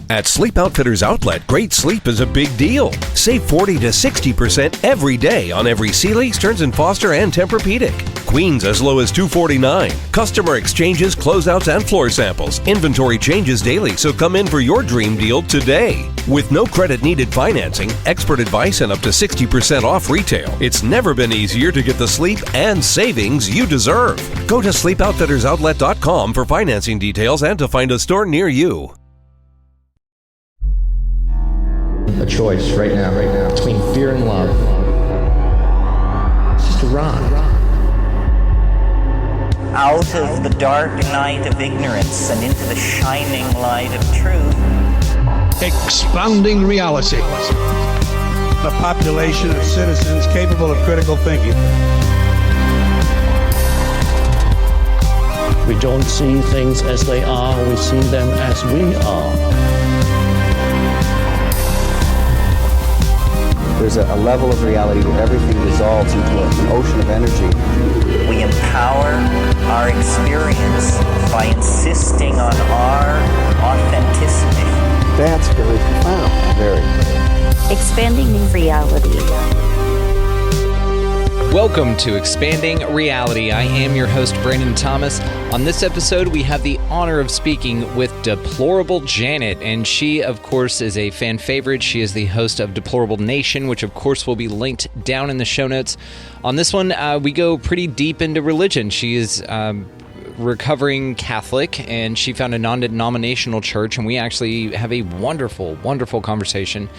At Sleep Outfitters Outlet, great sleep is a big deal. Save 40 to 60% every day on every Sealy, Stearns & Foster, and Tempur-Pedic. Queens as low as $249. Customer exchanges, closeouts, and floor samples. Inventory changes daily, so come in for your dream deal today. With no credit needed financing, expert advice, and up to 60% off retail, it's never been easier to get the sleep and savings you deserve. Go to sleepoutfittersoutlet.com for financing details and to find a store near you. A choice right now, between fear and love. It's just a rock. Out of the dark night of ignorance and into the shining light of truth. Expanding reality. A population of citizens capable of critical thinking. We don't see things as they are, we see them as we are. There's a level of reality where everything dissolves into an ocean of energy. We empower our experience by insisting on our authenticity. That's very profound. Very. Expanding reality. Welcome to Expanding Reality. I am your host, Brandon Thomas. On this episode, we have the honor of speaking with Deplorable Janet, and she, of course, is a fan favorite. She is the host of Deplorable Nation, which, of course, will be linked down in the show notes. On this one, we go pretty deep into religion. She is recovering Catholic, and she found a non-denominational church, and we actually have a wonderful, wonderful conversation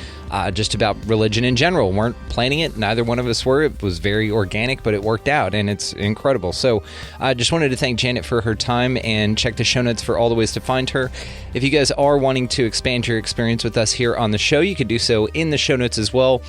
just about religion in general. We weren't planning it. Neither one of us were. It was very organic, but it worked out, and it's incredible. So I just wanted to thank Janet for her time, and check the show notes for all the ways to find her. If you guys are wanting to expand your experience with us here on the show, you could do so in the show notes as well.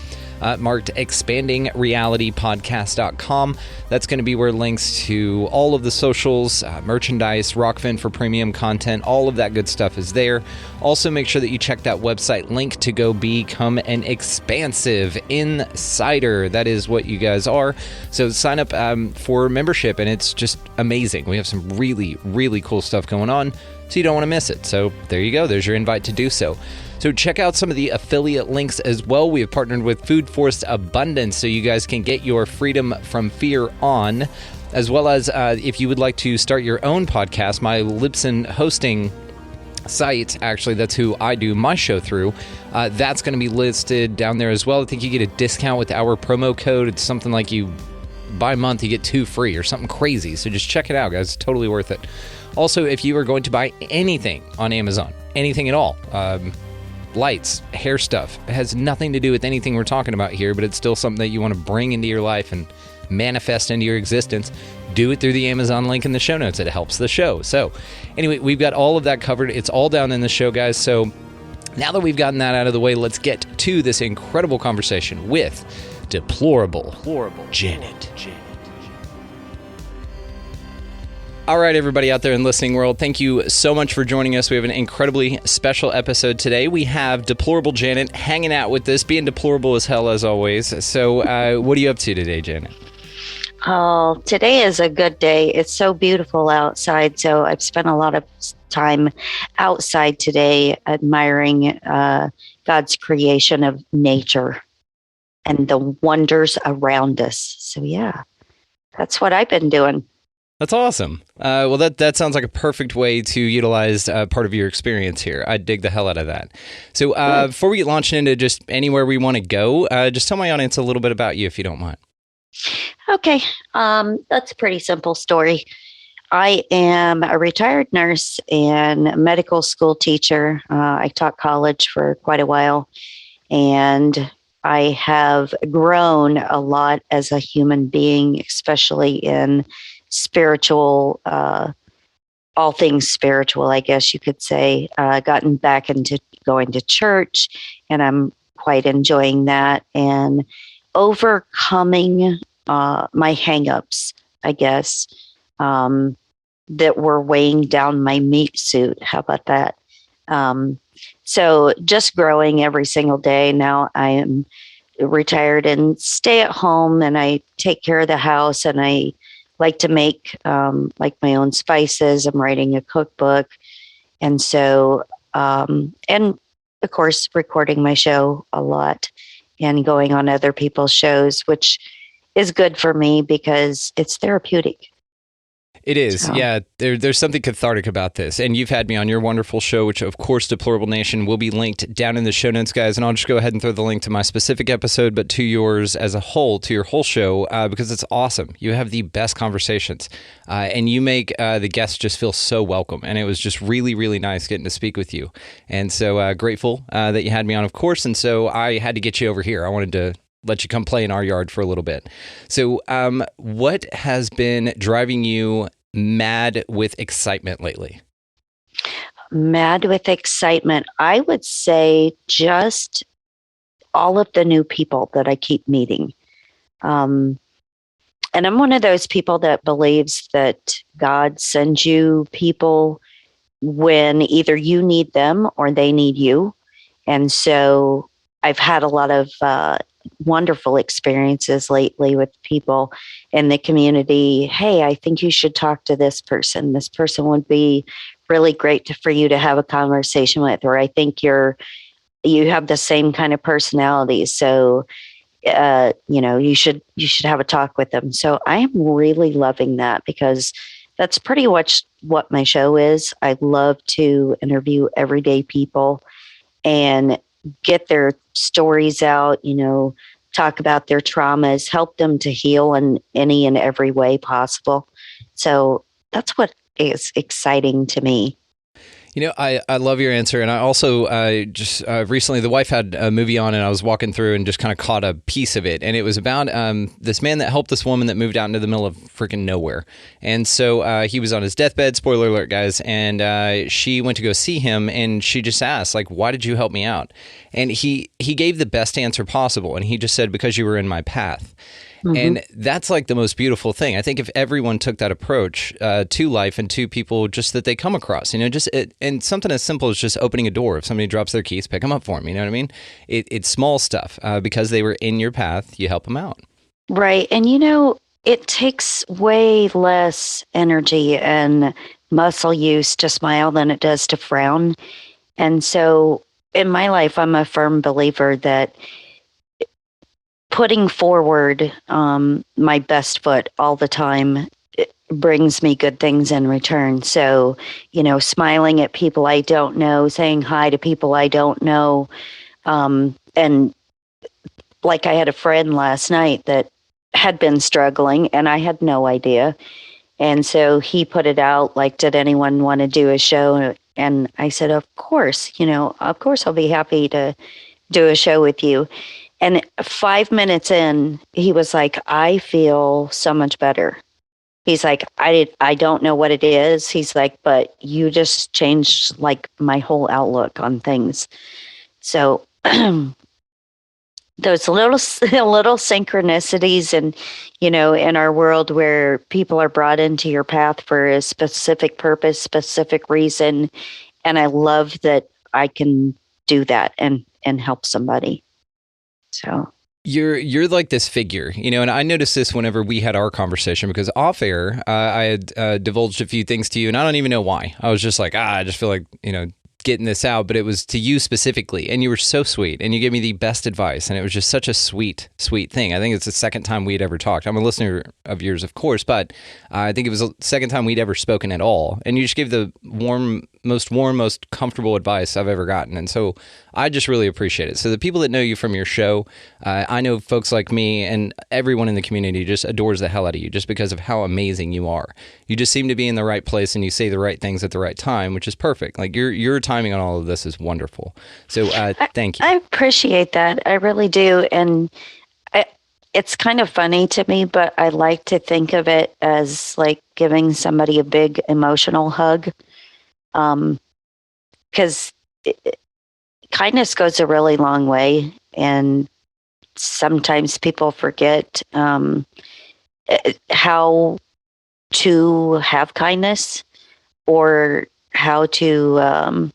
Marked expandingrealitypodcast.com. That's going to be where links to all of the socials, merchandise, Rockfin for premium content, all of that good stuff is there. Also, make sure that you check that website link to go become an expansive insider. That is what you guys are. So sign up for membership, and it's just amazing. We have some really, really cool stuff going on, so you don't want to miss it. So there you go. There's your invite to do so. So check out some of the affiliate links as well. We have partnered with Food Force Abundance, so you guys can get your freedom from fear on, as well as if you would like to start your own podcast, my Libsyn hosting site, actually, that's who I do my show through. That's going to be listed down there as well. I think you get a discount with our promo code. It's something like you buy a month, you get 2 free or something crazy. So just check it out, guys. It's totally worth it. Also, if you are going to buy anything on Amazon, anything at all, lights, hair stuff. It has nothing to do with anything we're talking about here, but it's still something that you want to bring into your life and manifest into your existence. Do it through the Amazon link in the show notes. It helps the show. So anyway, we've got all of that covered. It's all down in the show, guys. So now that we've gotten that out of the way, let's get to this incredible conversation with Deplorable Janet. All right, everybody out there in listening world, thank you so much for joining us. We have an incredibly special episode today. We have Deplorable Janet hanging out with us, being deplorable as hell as always. So what are you up to today, Janet? Oh, today is a good day. It's so beautiful outside, so I've spent a lot of time outside today admiring God's creation of nature and the wonders around us. So yeah, that's what I've been doing. That's awesome. Well, that sounds like a perfect way to utilize part of your experience here. I dig the hell out of that. So before we get launched into just anywhere we want to go, just tell my audience a little bit about you, if you don't mind. Okay. That's a pretty simple story. I am a retired nurse and medical school teacher. I taught college for quite a while, and I have grown a lot as a human being, especially in spiritual, all things spiritual, I guess you could say. Gotten back into going to church, and I'm quite enjoying that and overcoming my hang-ups, I guess, that were weighing down my meat suit. How about that? So just growing every single day. Now I am retired and stay at home, and I take care of the house, and I like to make like my own spices. I'm writing a cookbook. And so, and of course, recording my show a lot and going on other people's shows, which is good for me because it's therapeutic. It is. So. Yeah. There's something cathartic about this. And you've had me on your wonderful show, which, of course, Deplorable Nation will be linked down in the show notes, guys. And I'll just go ahead and throw the link to my specific episode, but to yours as a whole, to your whole show, because it's awesome. You have the best conversations, and you make the guests just feel so welcome. And it was just really, really nice getting to speak with you. And so grateful that you had me on, of course. And so I had to get you over here. I wanted to let you come play in our yard for a little bit. So what has been driving you mad with excitement lately? Mad with excitement. I would say just all of the new people that I keep meeting. And I'm one of those people that believes that God sends you people when either you need them or they need you. And so I've had a lot of wonderful experiences lately with people in the community. Hey, I think you should talk to this person. This person would be really great for you to have a conversation with, or I think you have the same kind of personality. So, you should have a talk with them. So I am really loving that because that's pretty much what my show is. I love to interview everyday people and get their stories out, talk about their traumas, help them to heal in any and every way possible. So that's what is exciting to me. I love your answer. And I also just recently, the wife had a movie on and I was walking through and just kind of caught a piece of it. And it was about this man that helped this woman that moved out into the middle of freaking nowhere. And so he was on his deathbed, spoiler alert, guys. And she went to go see him and she just asked, like, why did you help me out? And he gave the best answer possible. And he just said, because you were in my path. Mm-hmm. And that's like the most beautiful thing. I think if everyone took that approach to life and to people just that they come across, and something as simple as just opening a door. If somebody drops their keys, pick them up for them. You know what I mean? It's small stuff. Because they were in your path, you help them out. Right. And, it takes way less energy and muscle use to smile than it does to frown. And so in my life, I'm a firm believer that putting forward my best foot all the time brings me good things in return. So, smiling at people I don't know, saying hi to people I don't know. And like I had a friend last night that had been struggling and I had no idea. And so he put it out like, did anyone want to do a show? And I said, of course, I'll be happy to do a show with you. And 5 minutes in, he was like, I feel so much better. He's like, I don't know what it is. He's like, but you just changed like my whole outlook on things. So those little synchronicities and, in our world where people are brought into your path for a specific purpose, specific reason. And I love that I can do that and help somebody. So you're like this figure, and I noticed this whenever we had our conversation because off air, I had divulged a few things to you and I don't even know why. I was just like, I just feel like, getting this out, but it was to you specifically. And you were so sweet and you gave me the best advice. And it was just such a sweet, sweet thing. I think it's the second time we had ever talked. I'm a listener of yours, of course, but I think it was the second time we'd ever spoken at all. And you just gave the most comfortable advice I've ever gotten. And so I just really appreciate it. So the people that know you from your show, I know folks like me and everyone in the community just adores the hell out of you just because of how amazing you are. You just seem to be in the right place and you say the right things at the right time, which is perfect. Like your timing on all of this is wonderful. So thank you. I appreciate that. I really do. And it's kind of funny to me, but I like to think of it as like giving somebody a big emotional hug. Because kindness goes a really long way. And sometimes people forget how to have kindness or how to,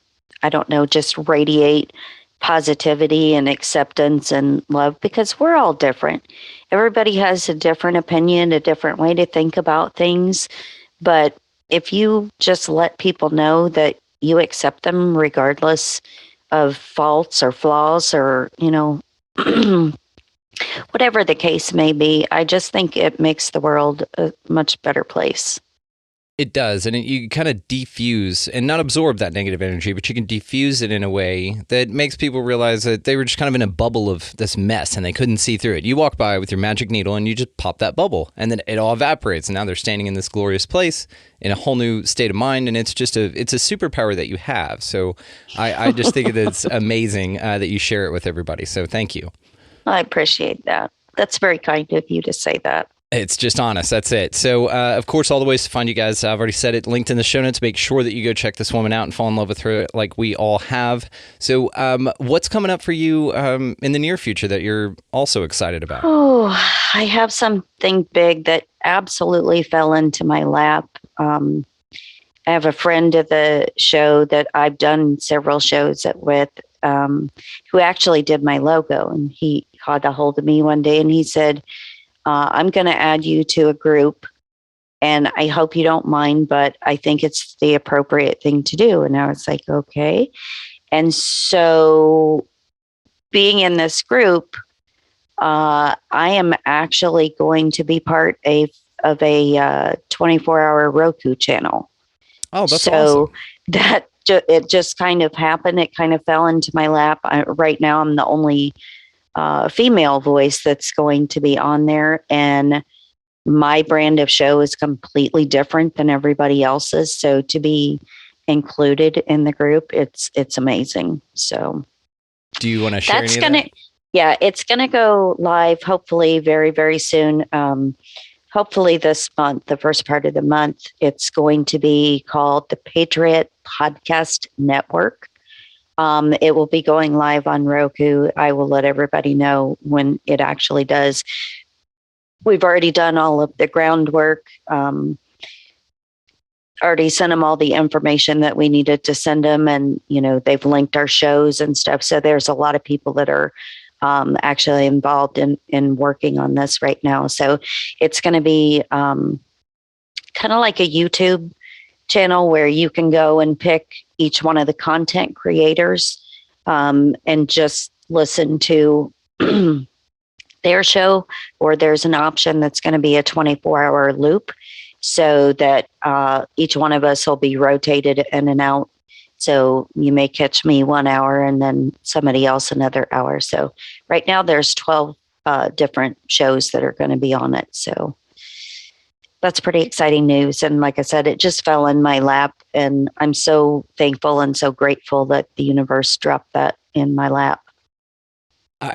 just radiate positivity and acceptance and love because we're all different. Everybody has a different opinion, a different way to think about things. But if you just let people know that you accept them regardless faults or flaws or, whatever the case may be. I just think it makes the world a much better place. It does, and you kind of defuse and not absorb that negative energy, but you can diffuse it in a way that makes people realize that they were just kind of in a bubble of this mess and they couldn't see through it. You walk by with your magic needle and you just pop that bubble, and then it all evaporates, and now they're standing in this glorious place in a whole new state of mind, and it's a superpower that you have. So I just think it's amazing that you share it with everybody. So thank you. I appreciate that. That's very kind of you to say that. It's just honest. That's it. So, of course, all the ways to find you guys, I've already said it, linked in the show notes. Make sure that you go check this woman out and fall in love with her like we all have. So what's coming up for you in the near future that you're also excited about? Oh, I have something big that absolutely fell into my lap. I have a friend of the show that I've done several shows with who actually did my logo. And he caught a hold of me one day and he said, I'm going to add you to a group and I hope you don't mind, but I think it's the appropriate thing to do. And I was like, okay. And so being in this group, I am actually going to be part of a 24-hour Roku channel. Oh, that's awesome. That it just kind of happened. It kind of fell into my lap. Right now, I'm the only female voice that's going to be on there, and my brand of show is completely different than everybody else's. So to be included in the group, it's amazing. So, do you want to share? Yeah, it's gonna go live hopefully very, very soon. Hopefully this month, the first part of the month. It's going to be called the Patriot Podcast Network. It will be going live on Roku. I will let everybody know when it actually does. We've already done all of the groundwork. Already sent them all the information that we needed to send them, and they've linked our shows and stuff. So there's a lot of people that are actually involved in working on this right now. So it's going to be kind of like a YouTube channel where you can go and pick each one of the content creators and just listen to their show, or there's an option that's going to be a 24-hour loop so that each one of us will be rotated in and out. So you may catch me 1 hour and then somebody else another hour. So right now there's 12 different shows that are going to be on it. So that's pretty exciting news. And like I said, it just fell in my lap, and I'm so thankful and so grateful that the universe dropped that in my lap.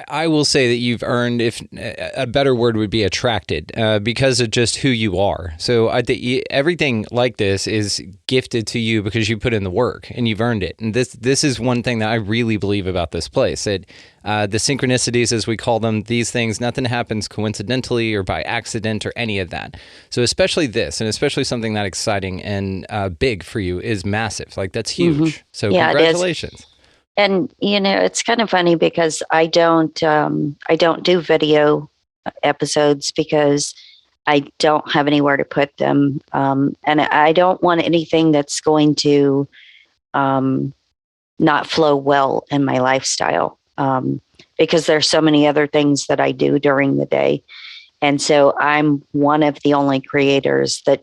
I will say that you've earned, if a better word would be attracted, because of just who you are. So I think everything like this is gifted to you because you put in the work and you've earned it. And this is one thing that I really believe about this place, that the synchronicities, as we call them, these things, nothing happens coincidentally or by accident or any of that. So especially this, and especially something that exciting and big for you, is massive. Like, that's huge. Mm-hmm. So yeah, congratulations. And, it's kind of funny because I don't do video episodes because I don't have anywhere to put them. And I don't want anything that's going to not flow well in my lifestyle because there's so many other things that I do during the day. And so I'm one of the only creators that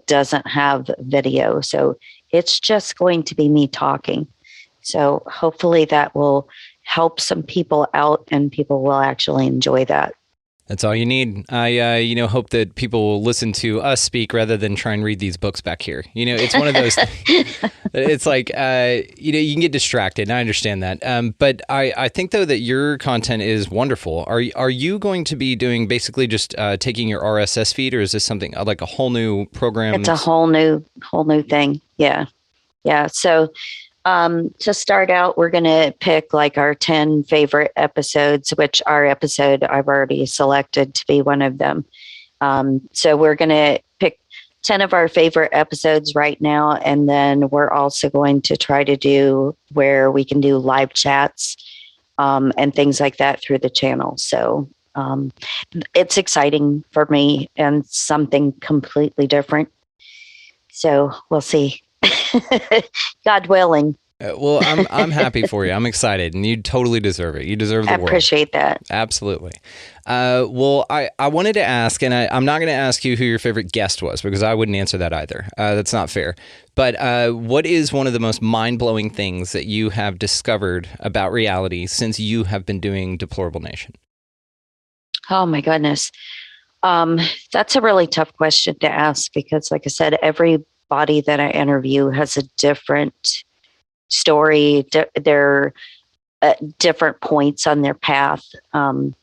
doesn't have video. So it's just going to be me talking. So hopefully that will help some people out and people will actually enjoy that. That's all you need. I hope that people will listen to us speak rather than try and read these books back here. It's one of those, it's like, you can get distracted, and I understand that. But I think, though, that your content is wonderful. Are you going to be doing basically just taking your RSS feed, or is this something like a whole new program? It's a whole new thing. Yeah. Yeah. So, to start out, we're going to pick like our 10 favorite episodes, which our episode I've already selected to be one of them. So we're going to pick 10 of our favorite episodes right now. And then we're also going to try to do where we can do live chats and things like that through the channel. So it's exciting for me and something completely different. So we'll see. God willing. Well, I'm happy for you. I'm excited, and you totally deserve it. You deserve the I world. appreciate that. Absolutely. Well, I wanted to ask, and I'm not going to ask you who your favorite guest was, because I wouldn't answer that either. That's not fair. But what is one of the most mind-blowing things that you have discovered about reality since you have been doing Deplorable Nation? Oh my goodness. That's a really tough question to ask because, like I said, everybody that I interview has a different story. They're at different points on their path. And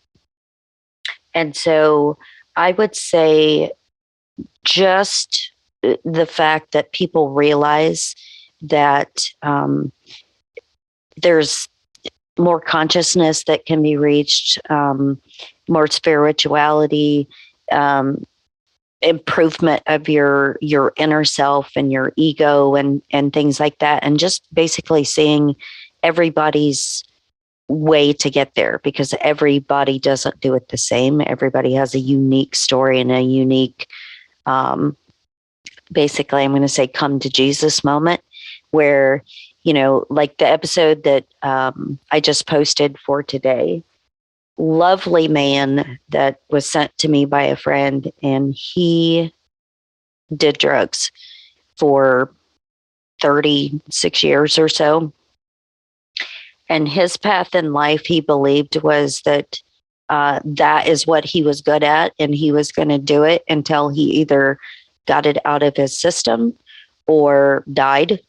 so I would say just the fact that people realize that there's more consciousness that can be reached, more spirituality, improvement of your inner self and your ego and things like that, and just basically seeing everybody's way to get there, because everybody doesn't do it the same. Everybody has a unique story and a unique basically, I'm going to say come to Jesus moment where, like the episode that I just posted for today, lovely man that was sent to me by a friend, and he did drugs for 36 years or so. And his path in life, he believed, was that that is what he was good at, and he was going to do it until he either got it out of his system or died.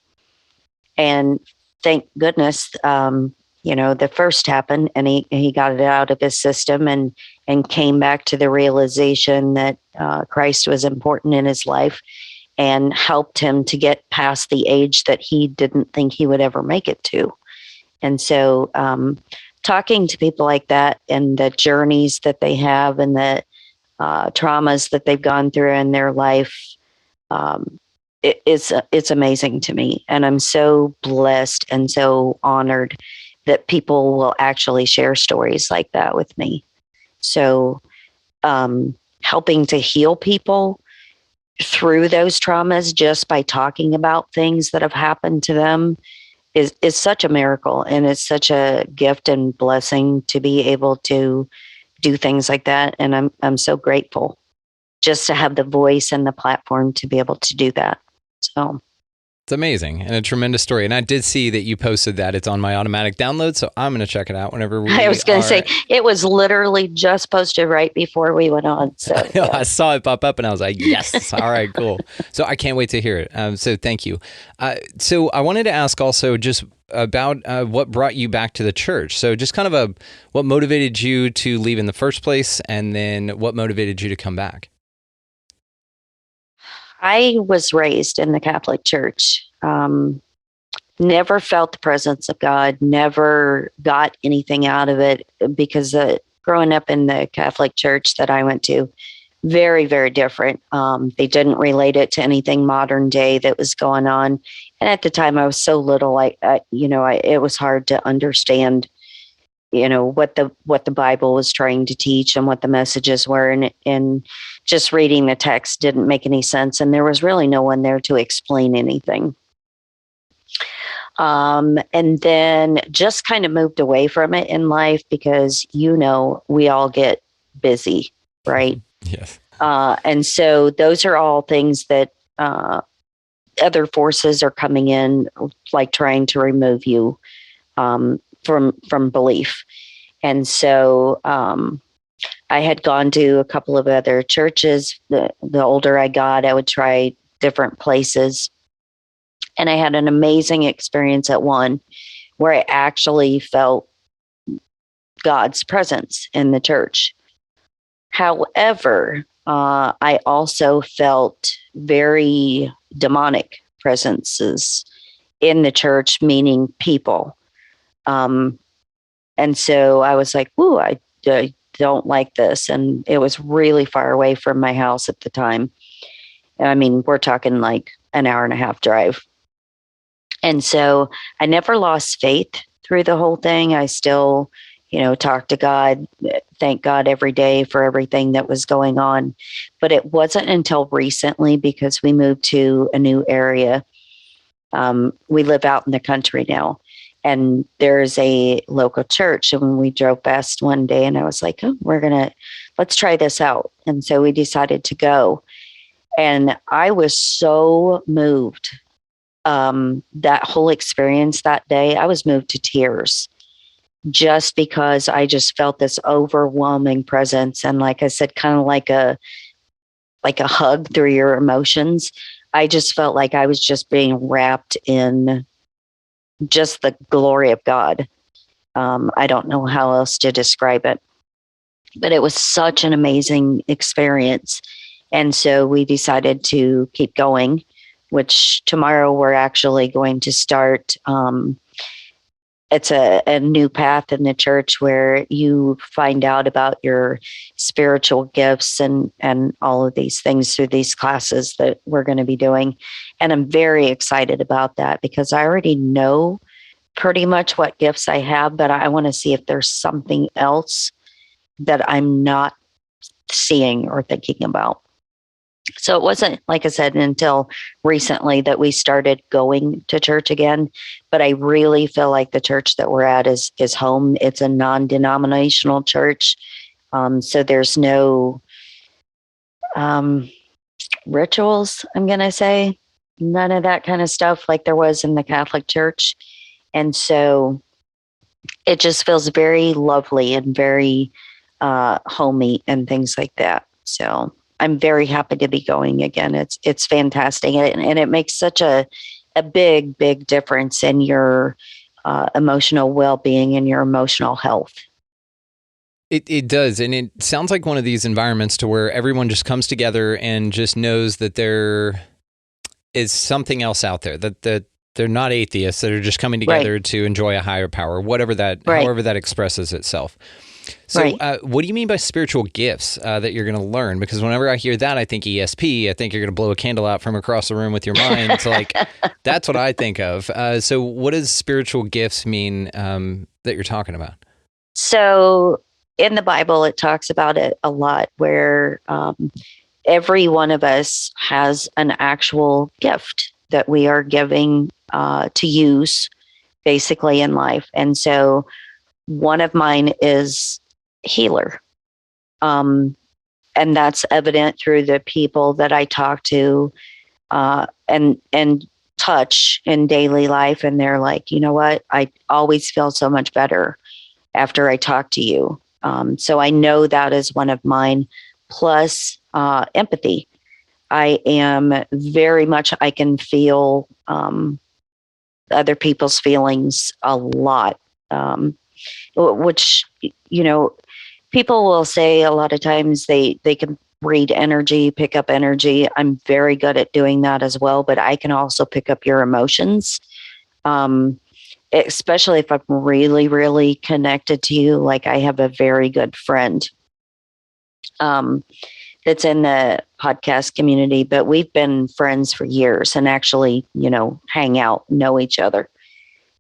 And thank goodness, the first happened, and he got it out of his system and came back to the realization that Christ was important in his life and helped him to get past the age that he didn't think he would ever make it to. And so talking to people like that and the journeys that they have and the traumas that they've gone through in their life, it's amazing to me. And I'm so blessed and so honored that people will actually share stories like that with me. So helping to heal people through those traumas just by talking about things that have happened to them is such a miracle, and it's such a gift and blessing to be able to do things like that. And I'm so grateful just to have the voice and the platform to be able to do that. So it's amazing and a tremendous story. And I did see that you posted that. It's on my automatic download, so I'm going to check it out whenever I was going to say, it was literally just posted right before we went on. So yeah. I saw it pop up and I was like, yes. All right, cool. So I can't wait to hear it. So thank you. So I wanted to ask also just about what brought you back to the church. So just kind of what motivated you to leave in the first place, and then what motivated you to come back? I was raised in the Catholic Church. Never felt the presence of God, never got anything out of it, because growing up in the Catholic Church that I went to, very, very different. They didn't relate it to anything modern day that was going on. And at the time I was so little, it was hard to understand, what the Bible was trying to teach and what the messages were. And just reading the text didn't make any sense. And there was really no one there to explain anything. And then just kind of moved away from it in life because, we all get busy, right? Yes. And so those are all things that other forces are coming in, like trying to remove you from belief. And so I had gone to a couple of other churches. The older I got, I would try different places. And I had an amazing experience at one where I actually felt God's presence in the church. However, I also felt very demonic presences in the church, meaning people. And so I was like, ooh, I don't like this. And it was really far away from my house at the time. I mean, we're talking like an hour and a half drive. And so I never lost faith through the whole thing. I still, talk to God, thank God every day for everything that was going on. But it wasn't until recently, because we moved to a new area, We live out in the country now, and there's a local church. And when we drove past one day, and I was like, oh, let's try this out. And so we decided to go. And I was so moved. That whole experience that day, I was moved to tears just because I just felt this overwhelming presence. And like I said, kind of like a hug through your emotions. I just felt like I was just being wrapped in just the glory of God. I don't know how else to describe it, but it was such an amazing experience. And so we decided to keep going, which tomorrow we're actually going to start. It's a new path in the church where you find out about your spiritual gifts and all of these things through these classes that we're going to be doing. And I'm very excited about that because I already know pretty much what gifts I have, but I want to see if there's something else that I'm not seeing or thinking about. So it wasn't, like I said, until recently that we started going to church again. But I really feel like the church that we're at is home. It's a non-denominational church. So there's no rituals, I'm going to say. None of that kind of stuff like there was in the Catholic Church. And so it just feels very lovely and very homey and things like that. So I'm very happy to be going again. It's fantastic. And it makes such a big, big difference in your emotional well-being and your emotional health. It does. And it sounds like one of these environments to where everyone just comes together and just knows that there is something else out there, that they're not atheists that are just coming together to enjoy a higher power, however that expresses itself. So what do you mean by spiritual gifts that you're going to learn? Because whenever I hear that, I think ESP. I think you're going to blow a candle out from across the room with your mind. It's like, that's what I think of. So what does spiritual gifts mean that you're talking about? So in the Bible, it talks about it a lot where every one of us has an actual gift that we are giving to use basically in life. And so one of mine is healer. And that's evident through the people that I talk to and touch in daily life. And they're like, you know what? I always feel so much better after I talk to you. So I know that is one of mine. Plus empathy. I am very much, I can feel other people's feelings a lot. Which, people will say a lot of times they can read energy, pick up energy. I'm very good at doing that as well, but I can also pick up your emotions, especially if I'm really, really connected to you. Like I have a very good friend that's in the podcast community, but we've been friends for years and actually, hang out, know each other.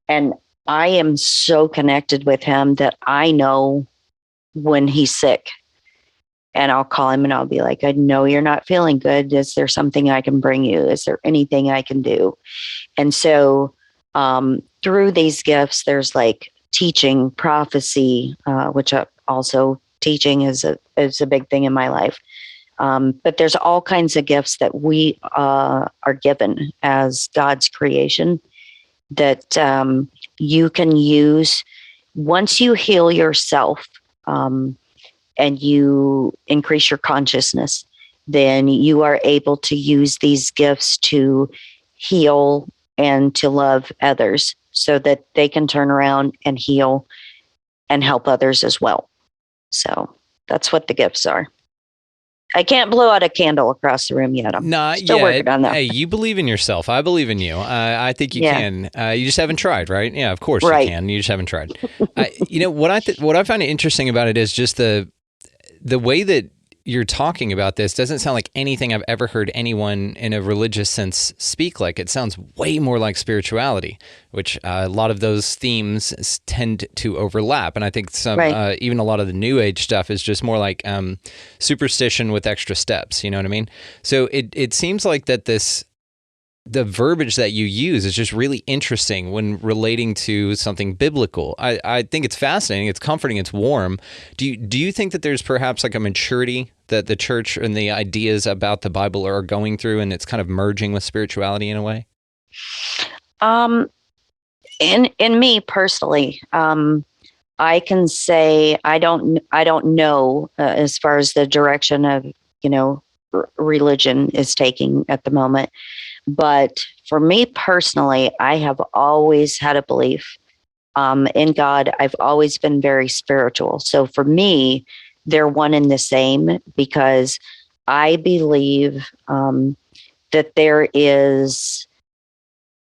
And I am so connected with him that I know when he's sick, and I'll call him and I'll be like, I know you're not feeling good. Is there something I can bring you? Is there anything I can do? And so through these gifts, there's like teaching, prophecy, which also teaching is a big thing in my life. But there's all kinds of gifts that we are given as God's creation that you can use once you heal yourself and you increase your consciousness, then you are able to use these gifts to heal and to love others so that they can turn around and heal and help others as well. So that's what the gifts are. I can't blow out a candle across the room yet. I'm still working on that. Hey, you believe in yourself. I believe in you. I think you can. You just haven't tried, right? Yeah, of course you can. You just haven't tried. What I find interesting about it is just the way that you're talking about this doesn't sound like anything I've ever heard anyone in a religious sense speak like. It sounds way more like spirituality, which a lot of those themes tend to overlap. And I think even a lot of the new age stuff is just more like superstition with extra steps. You know what I mean? So it seems like that this the verbiage that you use is just really interesting when relating to something biblical. I think it's fascinating. It's comforting. It's warm. Do you think that there's perhaps like a maturity that the church and the ideas about the Bible are going through, and it's kind of merging with spirituality in a way? In me personally, I can say I don't know as far as the direction of religion is taking at the moment. But for me personally, I have always had a belief in God. I've always been very spiritual. So for me, they're one and the same, because I believe that there is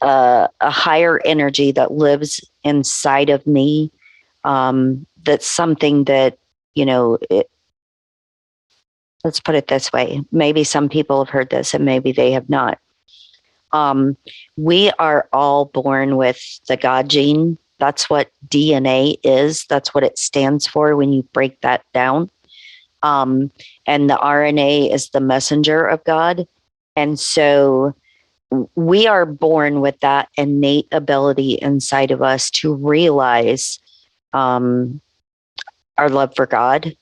a higher energy that lives inside of me. That's something that, let's put it this way. Maybe some people have heard this and maybe they have not. We are all born with the God gene. That's what DNA is. That's what it stands for when you break that down. And the RNA is the messenger of God. And so we are born with that innate ability inside of us to realize our love for God.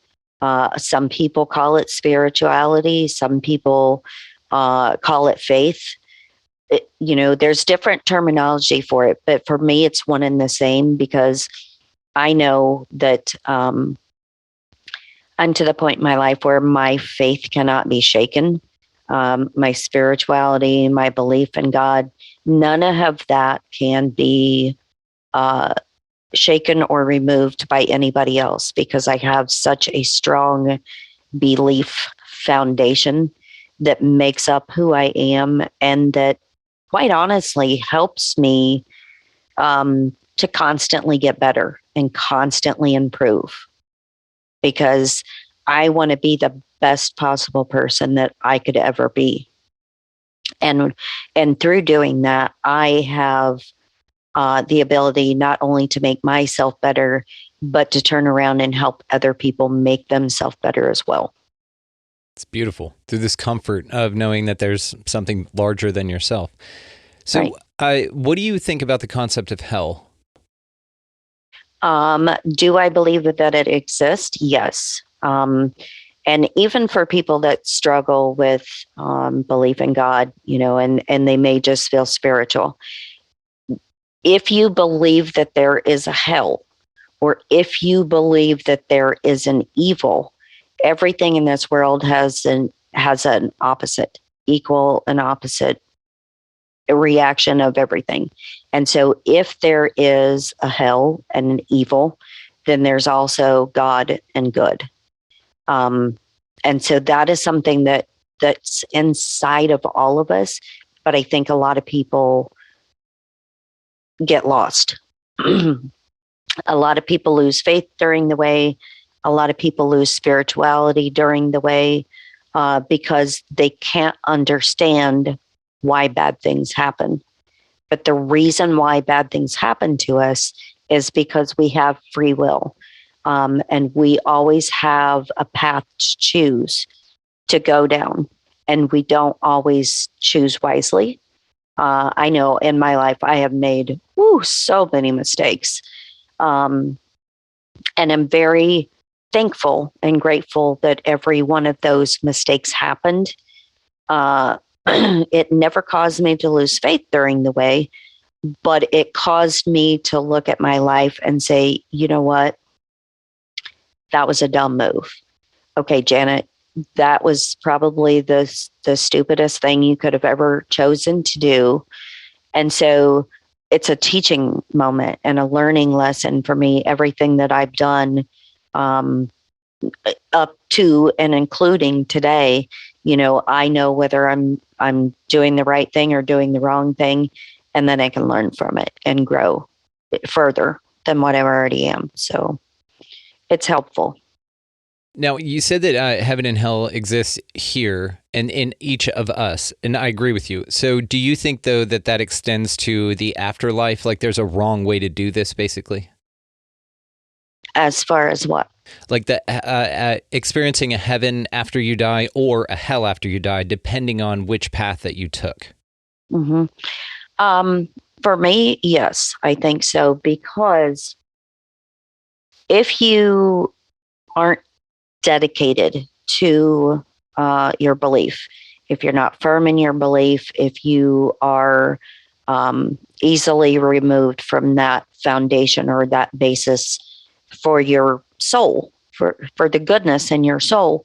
Some people call it spirituality. Some people call it faith. There's different terminology for it, but for me, it's one and the same, because I know that I'm to the point in my life where my faith cannot be shaken. My spirituality, my belief in God, none of that can be shaken or removed by anybody else, because I have such a strong belief foundation that makes up who I am, and that quite honestly helps me to constantly get better and constantly improve, because I want to be the best possible person that I could ever be. And through doing that, I have the ability not only to make myself better, but to turn around and help other people make themselves better as well. It's beautiful, through this comfort of knowing that there's something larger than yourself. So what do you think about the concept of hell? Do I believe that it exists? Yes. And even for people that struggle with belief in God, and they may just feel spiritual, if you believe that there is a hell, or if you believe that there is an evil, everything in this world has an opposite, equal and opposite reaction of everything. And so if there is a hell and an evil, then there's also God and good. And so that is something that's inside of all of us. But I think a lot of people get lost. A lot of people lose faith during the way. A lot of people lose spirituality during the way, because they can't understand why bad things happen. But the reason why bad things happen to us is because we have free will. And we always have a path to choose to go down. And we don't always choose wisely. I know in my life I have made so many mistakes. And I'm very thankful and grateful that every one of those mistakes happened. It never caused me to lose faith during the way, but it caused me to look at my life and say, you know what? That was a dumb move. Okay, Janet, that was probably the stupidest thing you could have ever chosen to do. And so it's a teaching moment and a learning lesson for me. Everything that I've done up to and including today, I know whether I'm doing the right thing or doing the wrong thing, and then I can learn from it and grow further than what I already am. So it's helpful. Now, you said that heaven and hell exist here and in each of us, and I agree with you. So do you think, though, that extends to the afterlife? Like there's a wrong way to do this, basically? As far as what? Like experiencing a heaven after you die or a hell after you die, depending on which path that you took. hmm For me, yes, I think so, because if you aren't dedicated to your belief, if you're not firm in your belief, if you are easily removed from that foundation or that basis for your soul, for the goodness in your soul,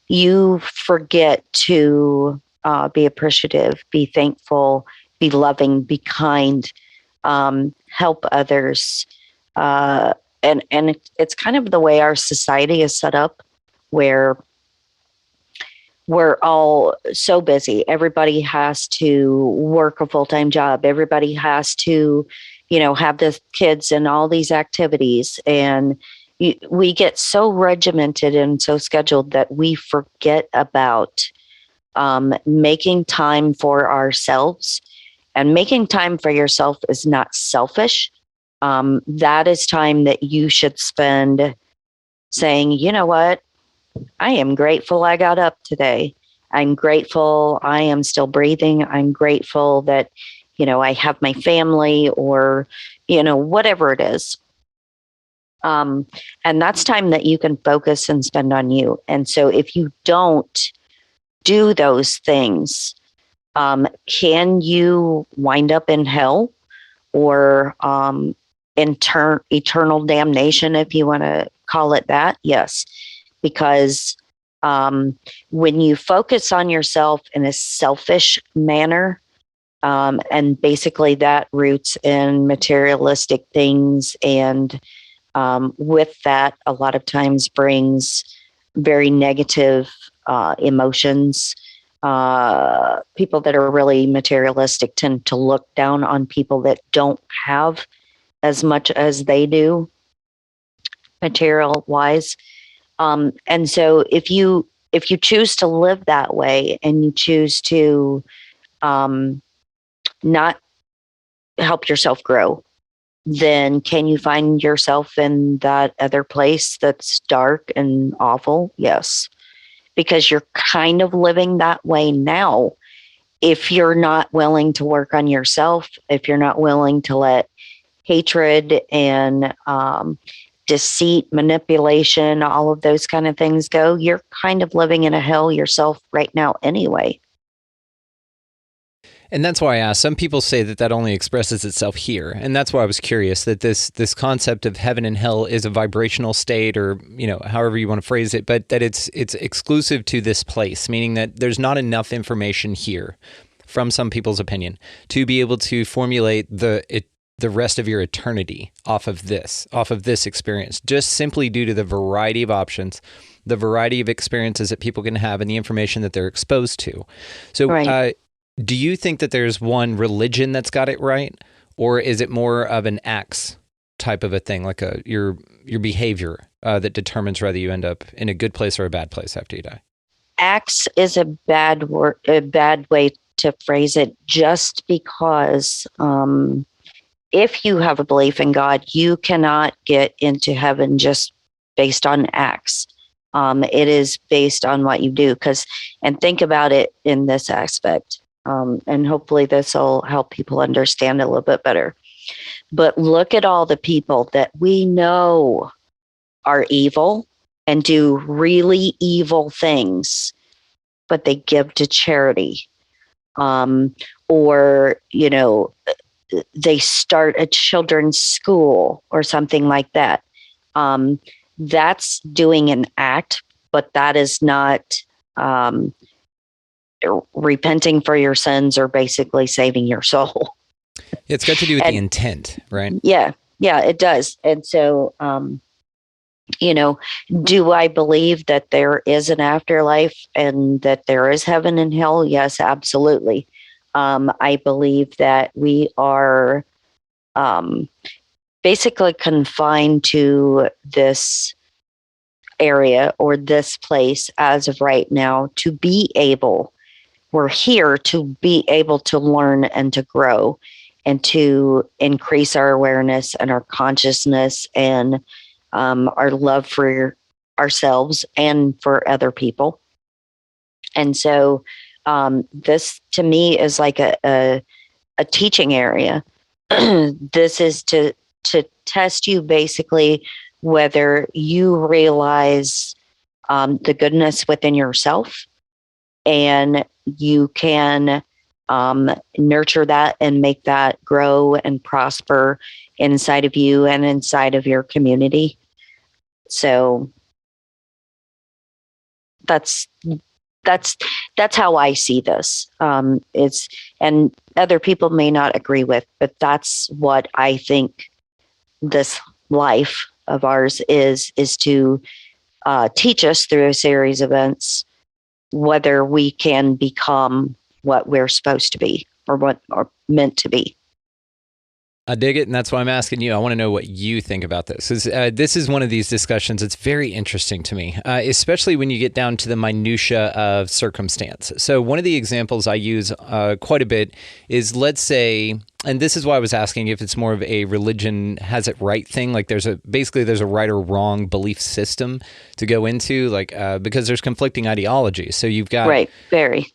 you forget to be appreciative, be thankful, be loving, be kind, help others. And it's kind of the way our society is set up, where we're all so busy. Everybody has to work a full-time job. Everybody has to, have the kids and all these activities. And we get so regimented and so scheduled that we forget about making time for ourselves. And making time for yourself is not selfish. That is time that you should spend saying, you know what? I am grateful I got up today. I'm grateful I am still breathing. I'm grateful that, I have my family, or, whatever it is. And that's time that you can focus and spend on you. And so if you don't do those things, can you wind up in hell, or eternal damnation, if you want to call it that? Yes, because when you focus on yourself in a selfish manner, and basically that roots in materialistic things, and with that, a lot of times brings very negative emotions. People that are really materialistic tend to look down on people that don't have as much as they do, material wise. And so if you choose to live that way, and you choose to not help yourself grow, then can you find yourself in that other place that's dark and awful? Yes, because you're kind of living that way now. If you're not willing to work on yourself, if you're not willing to let hatred and deceit, manipulation, all of those kind of things go, you're kind of living in a hell yourself right now anyway. And that's why I asked. Some people say that only expresses itself here. And that's why I was curious that this concept of heaven and hell is a vibrational state, or, however you want to phrase it, but that it's exclusive to this place, meaning that there's not enough information here, from some people's opinion, to be able to formulate the rest of your eternity off of this experience, just simply due to the variety of options, the variety of experiences that people can have, and the information that they're exposed to. So, right. Do you think that there's one religion that's got it right, or is it more of an acts type of a thing, like your behavior that determines whether you end up in a good place or a bad place after you die? Acts is a bad way to phrase it, just because if you have a belief in God, you cannot get into heaven just based on acts. It is based on what you do. And think about it in this aspect. And hopefully this will help people understand a little bit better. But look at all the people that we know are evil and do really evil things, but they give to charity. Or, they start a children's school or something like that. That's doing an act, but that is not repenting for your sins or basically saving your soul. It's got to do with the intent, right? Yeah, it does. And so, do I believe that there is an afterlife and that there is heaven and hell? Yes, absolutely. I believe that we are basically confined to this area or this place as of right now to be able, we're here to be able to learn and to grow and to increase our awareness and our consciousness and our love for ourselves and for other people. And so This to me is like a teaching area. This is to test you basically whether you realize the goodness within yourself, and you can nurture that and make that grow and prosper inside of you and inside of your community. So that's how I see this. It's, and other people may not agree with, but that's what I think this life of ours is to teach us through a series of events whether we can become what we're supposed to be or what are meant to be. I dig it, and that's why I'm asking you. I want to know what you think about this. This is one of these discussions that's very interesting to me, especially when you get down to the minutia of circumstance. So one of the examples I use quite a bit is, let's say, and this is why I was asking if it's more of a religion has it right thing, like there's a right or wrong belief system to go into, like because there's conflicting ideologies. So you've got right, very.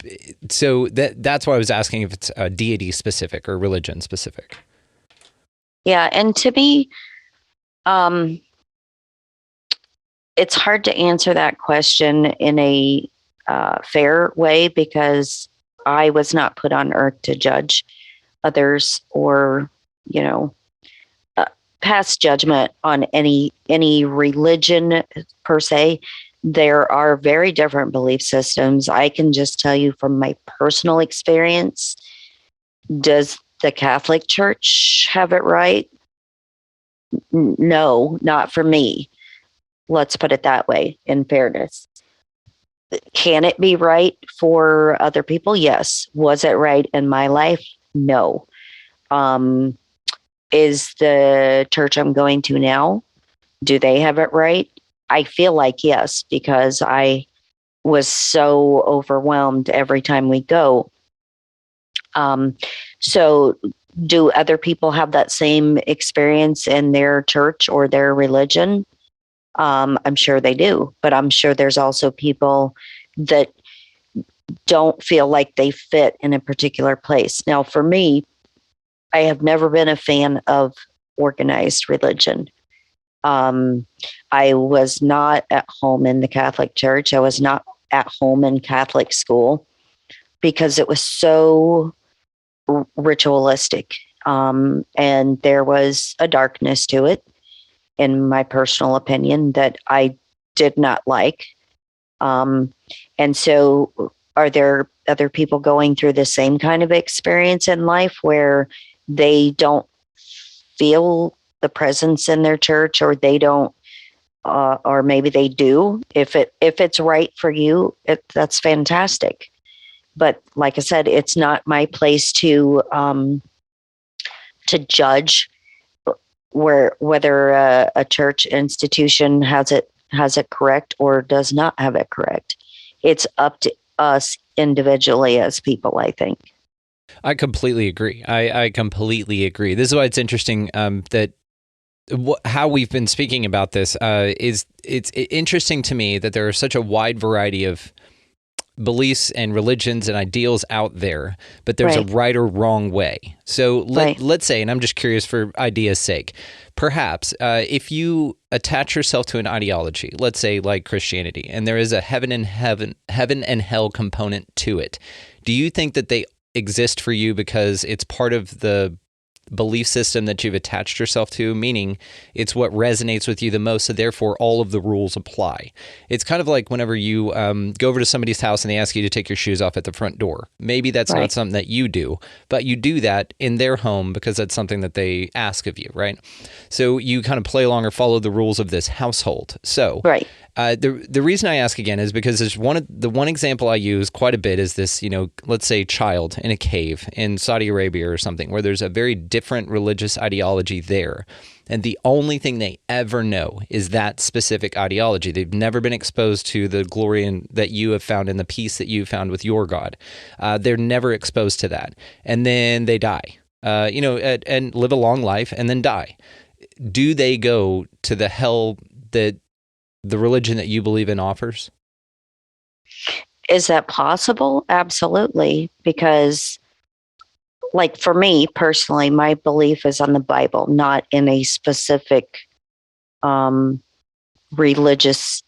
So that's why I was asking if it's deity specific or religion specific. Yeah, and to me, it's hard to answer that question in a fair way, because I was not put on earth to judge others or, pass judgment on any religion per se. There are very different belief systems. I can just tell you from my personal experience, does the Catholic Church have it right? No, not for me. Let's put it that way, in fairness. Can it be right for other people? Yes. Was it right in my life? No. Is the church I'm going to now, do they have it right? I feel like yes, because I was so overwhelmed every time we go. So do other people have that same experience in their church or their religion? I'm sure they do, but I'm sure there's also people that don't feel like they fit in a particular place. Now, for me, I have never been a fan of organized religion. I was not at home in the Catholic Church. I was not at home in Catholic school because it was so ritualistic. And there was a darkness to it, in my personal opinion, that I did not like. And so are there other people going through the same kind of experience in life where they don't feel the presence in their church, or they don't, or maybe they do? If it's right for you, that's fantastic. But like I said, it's not my place to judge whether a church institution has it correct or does not have it correct. It's up to us individually as people, I think. I completely agree. I completely agree. This is why it's interesting that how we've been speaking about this is it's interesting to me that there are such a wide variety of beliefs and religions and ideals out there, but there's a right or wrong way. So let's say, and I'm just curious for idea's sake, perhaps if you attach yourself to an ideology, let's say like Christianity, and there is a heaven and hell component to it, do you think that they exist for you because it's part of the belief system that you've attached yourself to, meaning it's what resonates with you the most, so therefore all of the rules apply? It's kind of like whenever you go over to somebody's house and they ask you to take your shoes off at the front door. Maybe that's not something that you do, but you do that in their home because that's something that they ask of you, right? So you kind of play along or follow the rules of this household. So the reason I ask again is because there's one example I use quite a bit is this, let's say child in a cave in Saudi Arabia or something, where there's a very different religious ideology there. And the only thing they ever know is that specific ideology. They've never been exposed to the glory that you have found and the peace that you found with your God. They're never exposed to that. And then they die, and live a long life and then die. Do they go to the hell that the religion that you believe in offers? Is that possible? Absolutely. Because, like, for me personally, my belief is on the Bible, not in a specific religious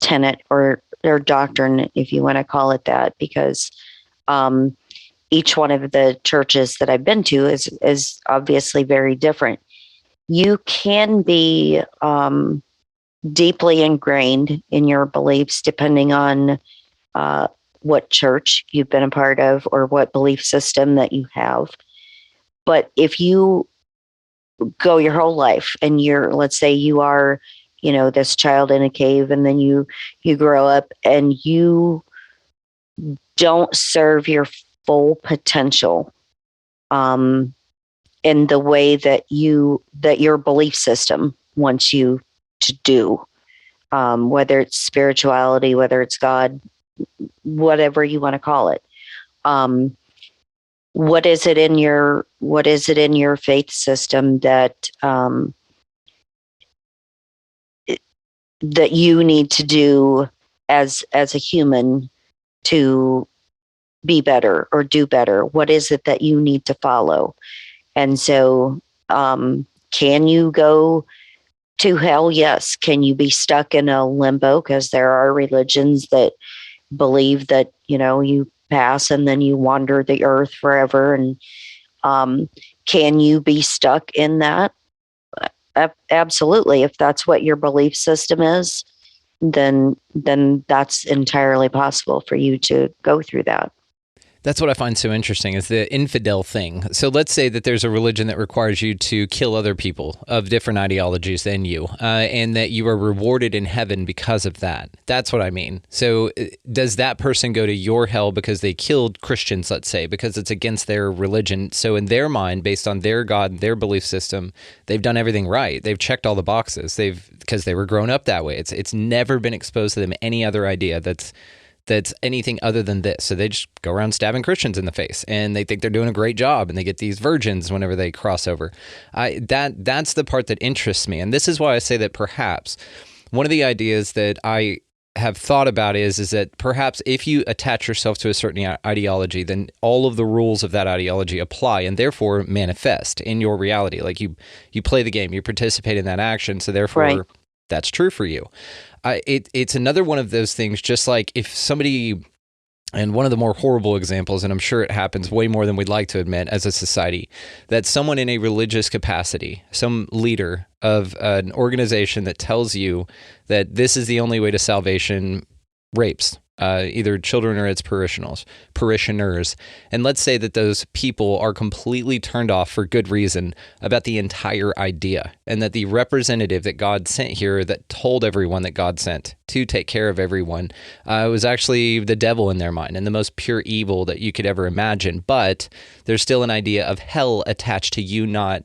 tenet or doctrine, if you want to call it that, because each one of the churches that I've been to is obviously very different. You can be deeply ingrained in your beliefs depending on what church you've been a part of or what belief system that you have. But if you go your whole life and let's say you are, this child in a cave, and then you grow up and you don't serve your full potential in the way that your belief system wants you to do, whether it's spirituality, whether it's God, whatever you want to call it. What is it in your faith system that that you need to do as a human to be better or do better? What is it that you need to follow? And so, can you go to hell? Yes. Can you be stuck in a limbo? Because there are religions that believe that, you pass and then you wander the earth forever. And can you be stuck in that? Absolutely. If that's what your belief system is, then that's entirely possible for you to go through that. That's what I find so interesting is the infidel thing. So let's say that there's a religion that requires you to kill other people of different ideologies than you, and that you are rewarded in heaven because of that. That's what I mean. So does that person go to your hell because they killed Christians, let's say, because it's against their religion? So in their mind, based on their God, their belief system, they've done everything right. They've checked all the boxes. Because they were grown up that way. It's never been exposed to them any other idea that's anything other than this. So they just go around stabbing Christians in the face, and they think they're doing a great job, and they get these virgins whenever they cross over. That's the part that interests me. And this is why I say that perhaps one of the ideas that I have thought about is that perhaps if you attach yourself to a certain ideology, then all of the rules of that ideology apply and therefore manifest in your reality. Like you play the game, you participate in that action, so therefore Right. That's true for you. It's another one of those things, just like if somebody, and one of the more horrible examples, and I'm sure it happens way more than we'd like to admit as a society, that someone in a religious capacity, some leader of an organization that tells you that this is the only way to salvation, rapes either children or its parishioners. And let's say that those people are completely turned off for good reason about the entire idea, and that the representative that God sent here that told everyone that God sent to take care of everyone was actually the devil in their mind and the most pure evil that you could ever imagine. But there's still an idea of hell attached to you not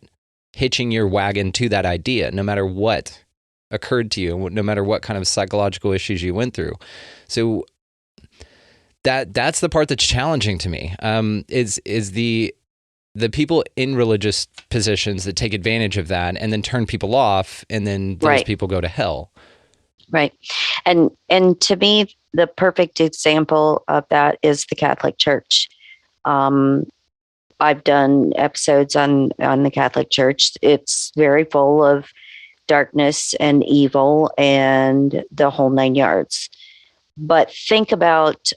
hitching your wagon to that idea, no matter what occurred to you, no matter what kind of psychological issues you went through. So that's the part that's challenging to me, is the people in religious positions that take advantage of that and then turn people off, and then those Right. people go to hell. Right. And to me, the perfect example of that is the Catholic Church. I've done episodes on the Catholic Church. It's very full of darkness and evil and the whole nine yards. But think about,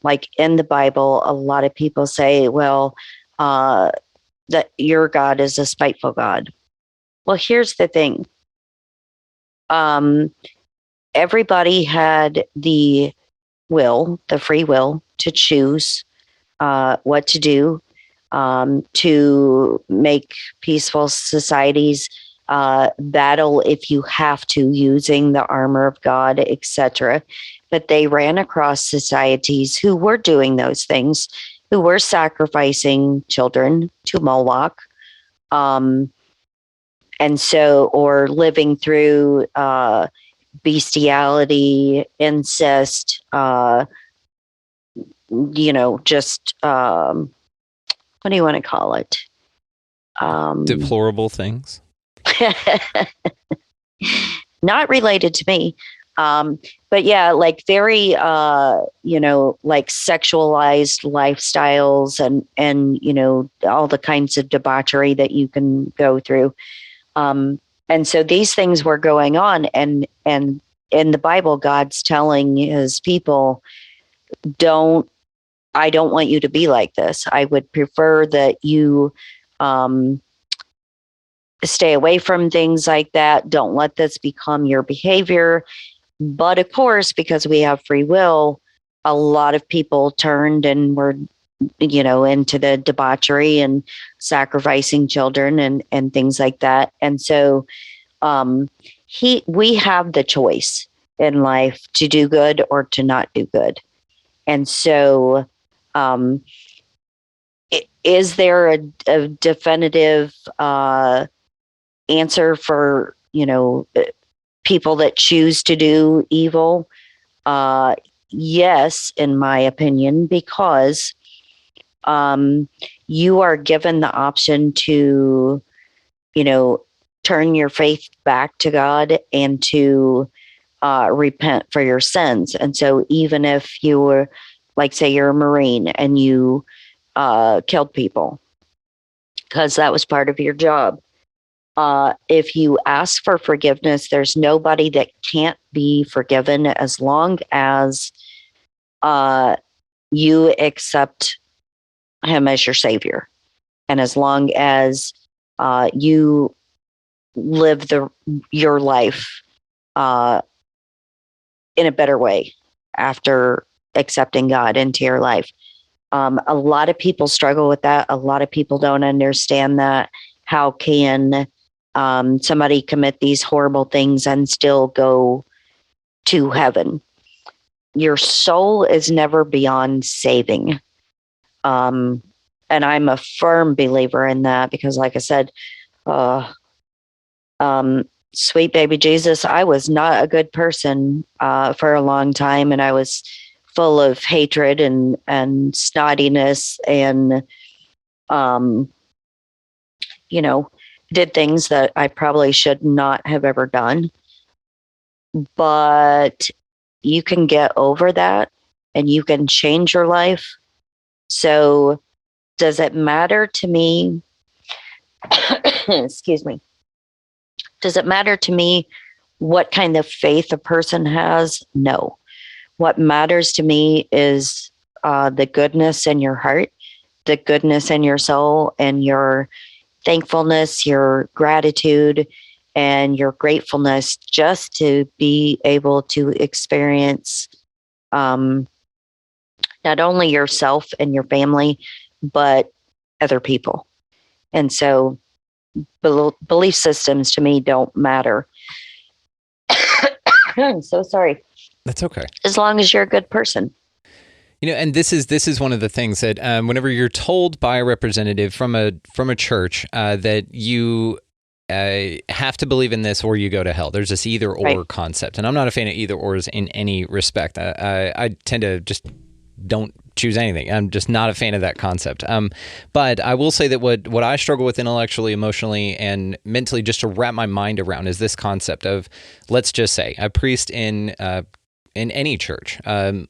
like in the Bible, a lot of people say, well, that your God is a spiteful God. Well, here's the thing. Everybody had the free will to choose what to do, to make peaceful societies, battle if you have to, using the armor of God, etc. But they ran across societies who were doing those things, who were sacrificing children to Moloch, and so, or living through bestiality, incest, just what do you want to call it? Deplorable things. Not related to me. But yeah, like very, like sexualized lifestyles and all the kinds of debauchery that you can go through. And so these things were going on, and in the Bible, God's telling his people, I don't want you to be like this. I would prefer that you, stay away from things like that. Don't let this become your behavior. But of course, because we have free will, a lot of people turned and were, into the debauchery and sacrificing children and things like that. And so we have the choice in life to do good or to not do good. And so is there a definitive answer for, people that choose to do evil? Yes, in my opinion, because you are given the option to, turn your faith back to God and to repent for your sins. And so even if you were, like, say you're a Marine and you killed people because that was part of your job, if you ask for forgiveness, there's nobody that can't be forgiven as long as you accept him as your savior, and as long as you live your life in a better way after accepting God into your life. A lot of people struggle with that. A lot of people don't understand that. How can somebody commit these horrible things and still go to heaven? Your soul is never beyond saving. And I'm a firm believer in that because, like I said, sweet baby Jesus, I was not a good person for a long time, and I was full of hatred and snottiness and, did things that I probably should not have ever done. But you can get over that and you can change your life. So does it matter to me? Excuse me. Does it matter to me what kind of faith a person has? No. What matters to me is the goodness in your heart, the goodness in your soul, and your thankfulness, your gratitude, and your gratefulness just to be able to experience not only yourself and your family, but other people. And so belief systems to me don't matter. I'm so sorry. That's okay. As long as you're a good person. And this is one of the things that whenever you're told by a representative from a church that you have to believe in this or you go to hell, there's this either or concept, and I'm not a fan of either ors in any respect. I tend to just don't choose anything. I'm just not a fan of that concept. But I will say that what I struggle with intellectually, emotionally, and mentally, just to wrap my mind around, is this concept of, let's just say, a priest in any church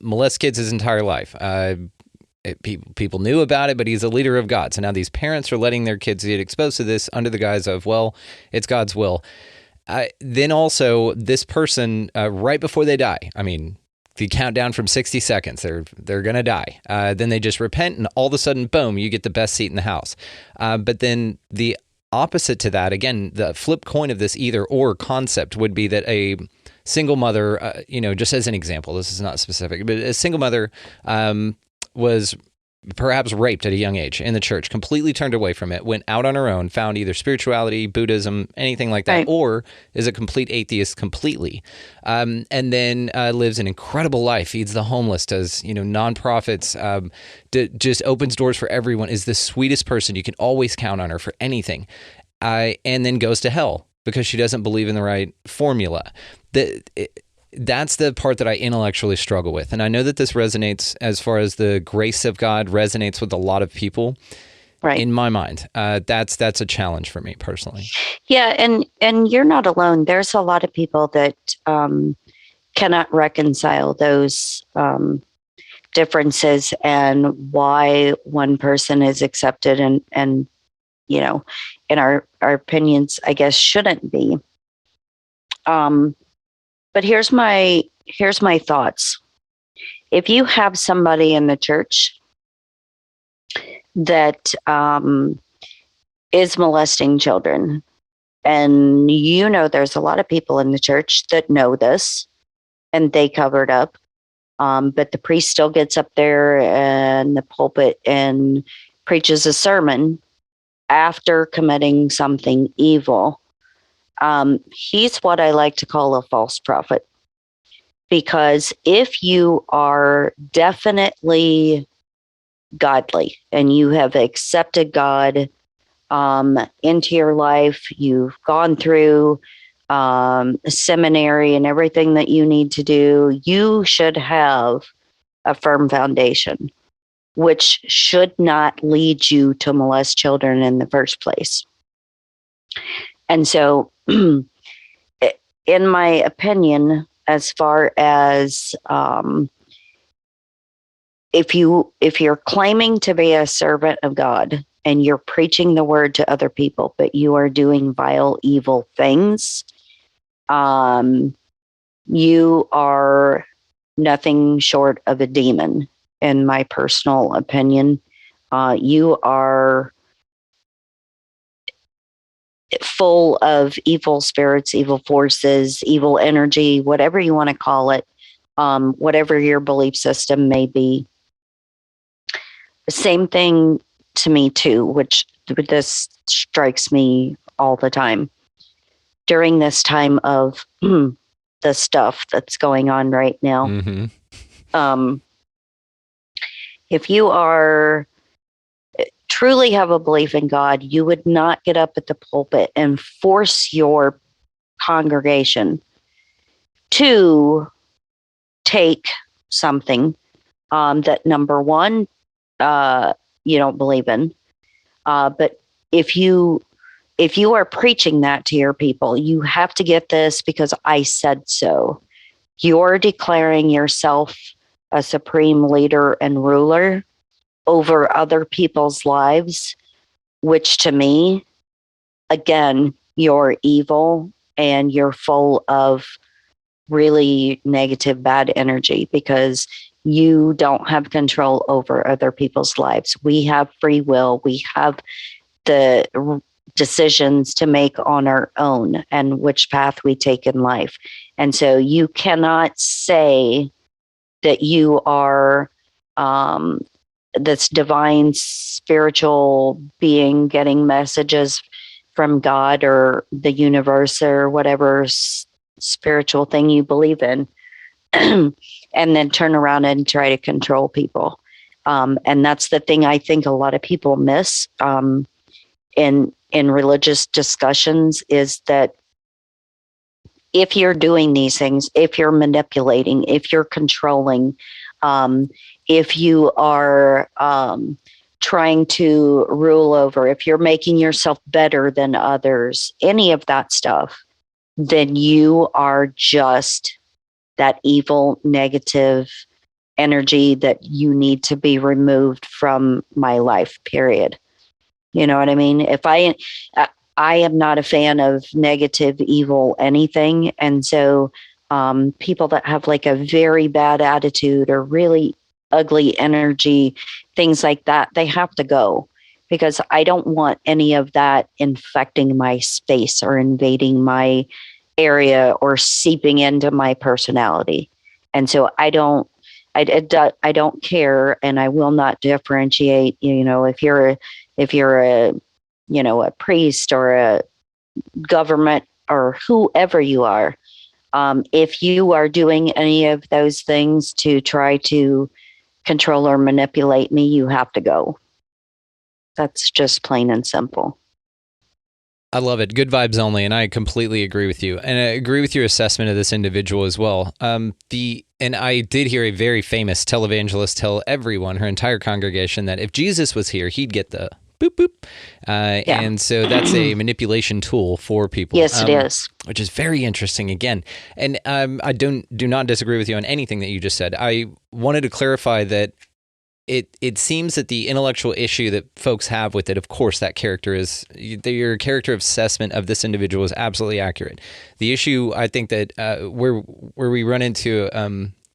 molests kids his entire life. People knew about it, but he's a leader of God. So now these parents are letting their kids get exposed to this under the guise of, well, it's God's will. Then also, this person, right before they die, I mean, if you count down from 60 seconds, they're going to die. Then they just repent, and all of a sudden, boom, you get the best seat in the house. But then the opposite to that, again, the flip coin of this either or concept would be that a single mother, just as an example, this is not specific, but a single mother was perhaps raped at a young age in the church, completely turned away from it, went out on her own, found either spirituality, Buddhism, anything like that, or is a complete atheist completely, and then lives an incredible life, feeds the homeless, does nonprofits, just opens doors for everyone, is the sweetest person. You can always count on her for anything, and then goes to hell because she doesn't believe in the right formula. That's the part that I intellectually struggle with. And I know that this resonates as far as the grace of God resonates with a lot of people. Right. In my mind, that's a challenge for me personally. Yeah. And you're not alone. There's a lot of people that cannot reconcile those differences and why one person is accepted and in our opinions, I guess, shouldn't be. But here's my thoughts. If you have somebody in the church that is molesting children, and there's a lot of people in the church that know this, and they covered up, but the priest still gets up there in the pulpit and preaches a sermon after committing something evil. He's what I like to call a false prophet. Because if you are definitely godly and you have accepted God into your life, you've gone through seminary and everything that you need to do, you should have a firm foundation, which should not lead you to molest children in the first place. And so, in my opinion, as far as if you're claiming to be a servant of God and you're preaching the word to other people, but you are doing vile, evil things, you are nothing short of a demon, in my personal opinion. You are full of evil spirits, evil forces, evil energy, whatever you want to call it, whatever your belief system may be. Same thing to me too, which this strikes me all the time. During this time of the stuff that's going on right now, if you are truly have a belief in God, you would not get up at the pulpit and force your congregation to take something that, number one, you don't believe in. But if you are preaching that to your people, you have to get this because I said so. You're declaring yourself a supreme leader and ruler over other people's lives, which to me, again, you're evil and you're full of really negative, bad energy because you don't have control over other people's lives. We have free will. We have the decisions to make on our own and which path we take in life. And so you cannot say that you are this divine spiritual being getting messages from God or the universe or whatever spiritual thing you believe in, and then turn around and try to control people. And that's the thing I think a lot of people miss in religious discussions, is that if you're doing these things, if you're manipulating, if you're controlling, if you are trying to rule over, if you're making yourself better than others, any of that stuff, then you are just that evil, negative energy that you need to be removed from my life, period. You know what I mean? If I am not a fan of negative, evil, anything. And so people that have like a very bad attitude or really ugly energy, things like that, they have to go, because I don't want any of that infecting my space or invading my area or seeping into my personality. And so I don't care, and I will not differentiate. If you're a a priest or a government or whoever you are, if you are doing any of those things to try to control or manipulate me, you have to go. That's just plain and simple. I love it. Good vibes only. And I completely agree with you. And I agree with your assessment of this individual as well. And I did hear a very famous televangelist tell everyone, her entire congregation, that if Jesus was here, he'd get the boop, boop. And so that's a manipulation tool for people. Yes, it is. Which is very interesting again. And I do not disagree with you on anything that you just said. I wanted to clarify that it seems that the intellectual issue that folks have with it, of course, that character is your character assessment of this individual is absolutely accurate. The issue, I think that where we run into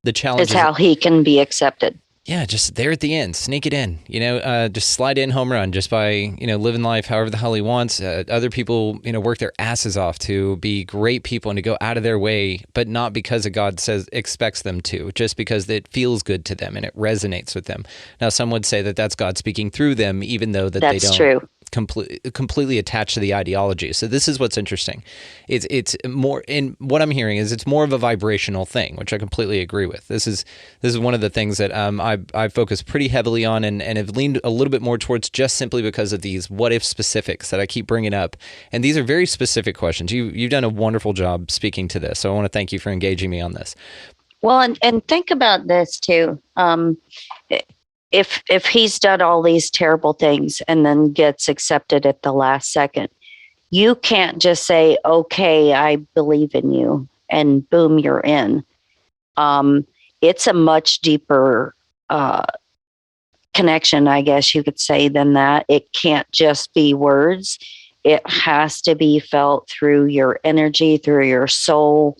the challenge is how he can be accepted. Yeah, just there at the end, sneak it in, just slide in home run just by, living life however the hell he wants. Other people, work their asses off to be great people and to go out of their way, but not because of God expects them to, just because it feels good to them and it resonates with them. Now, some would say that that's God speaking through them, even though that that's they don't true. Completely attached to the ideology. So this is what's interesting. It's more, in what I'm hearing is it's more of a vibrational thing, which I completely agree with. This is one of the things that I focus pretty heavily on and have leaned a little bit more towards just simply because of these what if specifics that I keep bringing up. And these are very specific questions. You've done a wonderful job speaking to this. So I want to thank you for engaging me on this. Well, and think about this too. If he's done all these terrible things and then gets accepted at the last second, you can't just say, okay, I believe in you, and boom, you're in. It's a much deeper connection, I guess you could say, than that. It can't just be words. It has to be felt through your energy, through your soul,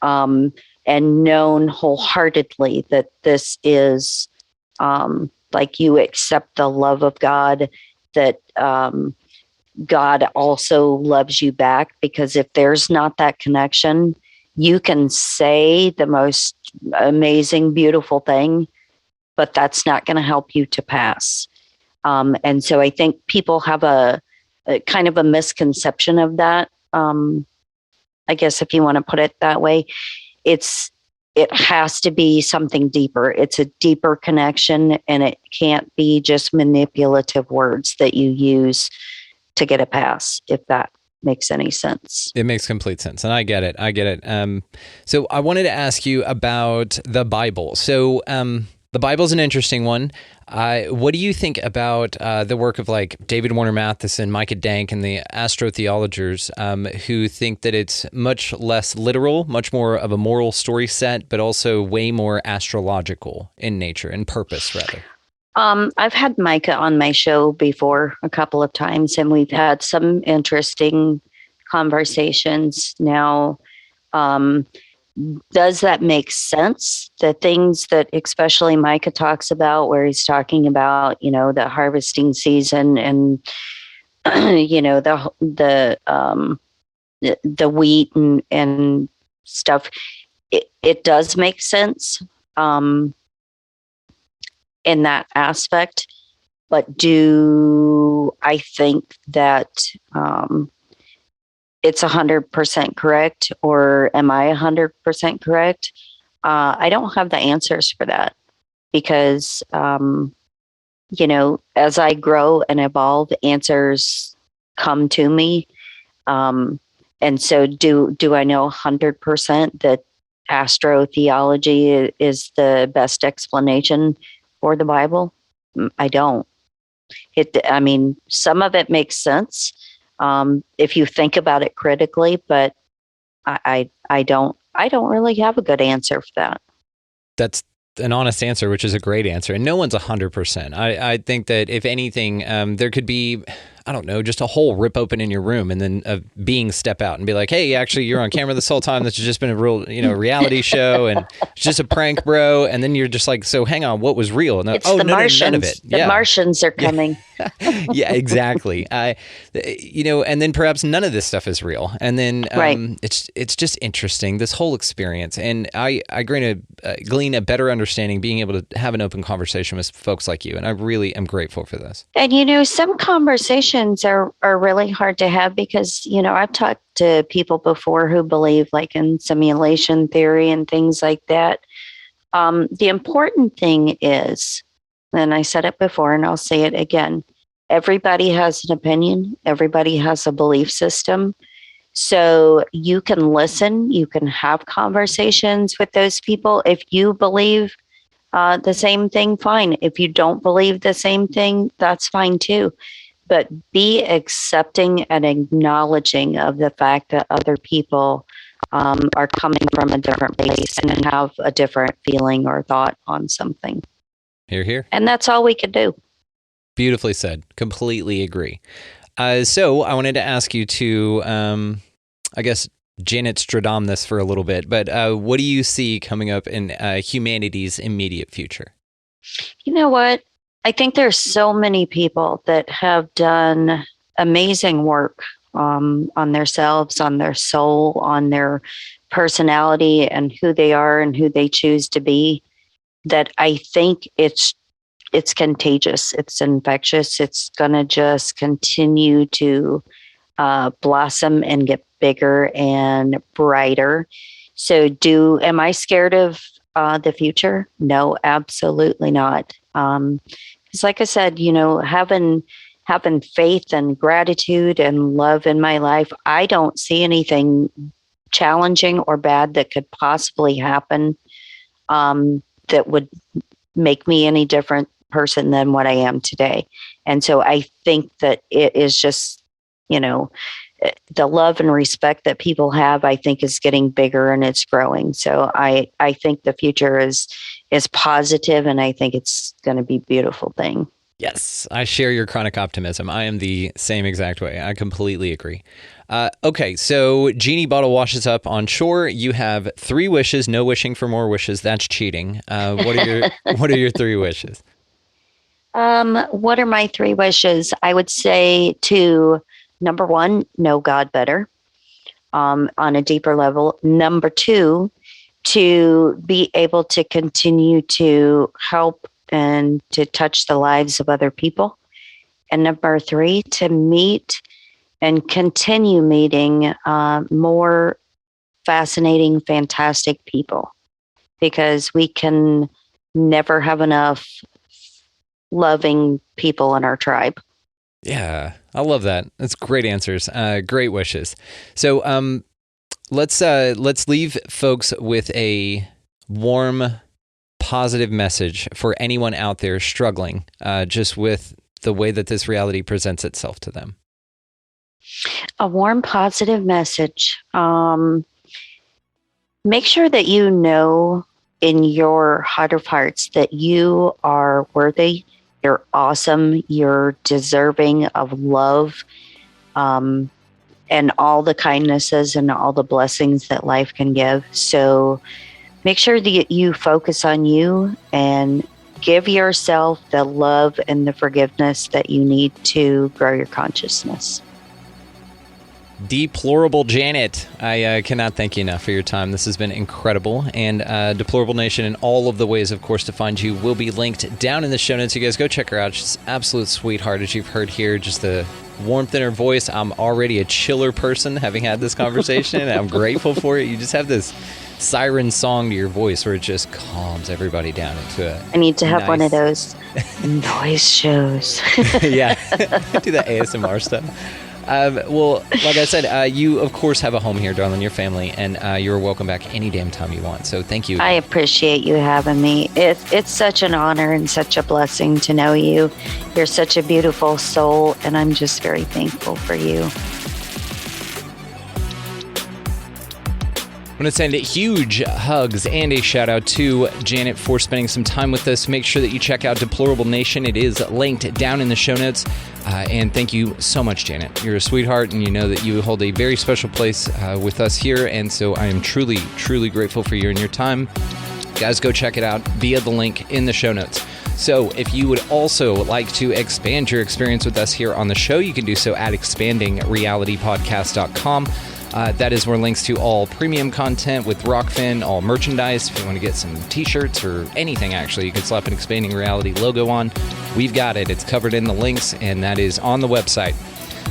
and known wholeheartedly that this is like you accept the love of God, that God also loves you back. Because if there's not that connection, you can say the most amazing, beautiful thing, but that's not going to help you to pass. And so I think people have a kind of a misconception of that. I guess if you want to put it that way, it has to be something deeper. It's a deeper connection, and it can't be just manipulative words that you use to get a pass, if that makes any sense. It makes complete sense, and I get it. So I wanted to ask you about the Bible. So the Bible's an interesting one. What do you think about the work of like David Warner Matheson, Micah Dank, and the astrotheologers who think that it's much less literal, much more of a moral story set, but also way more astrological in nature and purpose, rather? I've had Micah on my show before a couple of times, and we've had some interesting conversations. Now, does that make sense? The things that especially Micah talks about, where he's talking about, the harvesting season and, the wheat and stuff, it does make sense in that aspect. But do I think that it's 100% correct, or am I 100% correct? I don't have the answers for that, because, as I grow and evolve, answers come to me. And so do I know 100% that astrotheology is the best explanation for the Bible? I don't. Some of it makes sense if you think about it critically, but I don't really have a good answer for that. That's an honest answer, which is a great answer. And no one's 100%. I think that if anything, there could be, I don't know, just a hole rip open in your room and then a being step out and be like, hey, actually, you're on camera this whole time. This has just been a real, reality show, and it's just a prank, bro. And then you're just like, so hang on, what was real? And it's the Martians. None of it. The Martians are coming. Yeah, exactly. And then perhaps none of this stuff is real. And then it's just interesting, this whole experience. And I glean a better understanding being able to have an open conversation with folks like you. And I really am grateful for this. And, some conversations are really hard to have because, I've talked to people before who believe like in simulation theory and things like that. The important thing is, and I said it before and I'll say it again, everybody has an opinion. Everybody has a belief system. So you can listen, you can have conversations with those people. If you believe the same thing, fine. If you don't believe the same thing, that's fine too. but be accepting and acknowledging of the fact that other people are coming from a different place and have a different feeling or thought on something. Hear, hear. And that's all we can do. Beautifully said. Completely agree. So I wanted to ask you to, I guess, Janet Stradom this for a little bit, but what do you see coming up in humanity's immediate future? You know what? I think there's so many people that have done amazing work on themselves, on their soul, on their personality and who they are and who they choose to be, that I think it's contagious. It's infectious. It's going to just continue to blossom and get bigger and brighter. So am I scared of the future? No, absolutely not. Because like I said, having faith and gratitude and love in my life, I don't see anything challenging or bad that could possibly happen that would make me any different person than what I am today. And so I think that it is just, the love and respect that people have, I think, is getting bigger and it's growing. So I think the future is positive, and I think it's going to be a beautiful thing. Yes, I share your chronic optimism. I am the same exact way. I completely agree. Okay, so Genie Bottle washes up on shore. You have 3 wishes. No wishing for more wishes. That's cheating. What are your 3 wishes? What are my 3 wishes? I would say to, number 1, know God better on a deeper level. Number 2, to be able to continue to help and to touch the lives of other people. And number 3, to meet and continue meeting more fascinating, fantastic people, because we can never have enough loving people in our tribe. Yeah, I love that. That's great answers. Great wishes. So let's leave folks with a warm, positive message for anyone out there struggling just with the way that this reality presents itself to them. A warm, positive message. Make sure that you know in your heart of hearts that you are worthy, you're awesome, you're deserving of love, and all the kindnesses and all the blessings that life can give. So make sure that you focus on you and give yourself the love and the forgiveness that you need to grow your consciousness. Deplorable Janet, I cannot thank you enough for your time. This has been incredible. And Deplorable Nation and all of the ways, of course, to find you will be linked down in the show notes. You guys go check her out. She's an absolute sweetheart, as you've heard here. Just the warmth in her voice. I'm already a chiller person having had this conversation, and I'm grateful for it. You just have this siren song to your voice where it just calms everybody down into a I need to have one of those noise shows. Yeah, do that ASMR stuff. Well, like I said, you, of course, have a home here, darling, your family, and you're welcome back any damn time you want. So thank you. I appreciate you having me. It's such an honor and such a blessing to know you. You're such a beautiful soul, and I'm just very thankful for you. I'm going to send huge hugs and a shout out to Janet for spending some time with us. Make sure that you check out Deplorable Nation. It is linked down in the show notes. And thank you so much, Janet. You're a sweetheart, and you know that you hold a very special place with us here. And so I am truly, truly grateful for you and your time. Guys, go check it out via the link in the show notes. So if you would also like to expand your experience with us here on the show, you can do so at expandingrealitypodcast.com. That is where links to all premium content with Rockfin, all merchandise. If you want to get some t-shirts or anything, actually, you can slap an Expanding Reality logo on. We've got it. It's covered in the links, and that is on the website.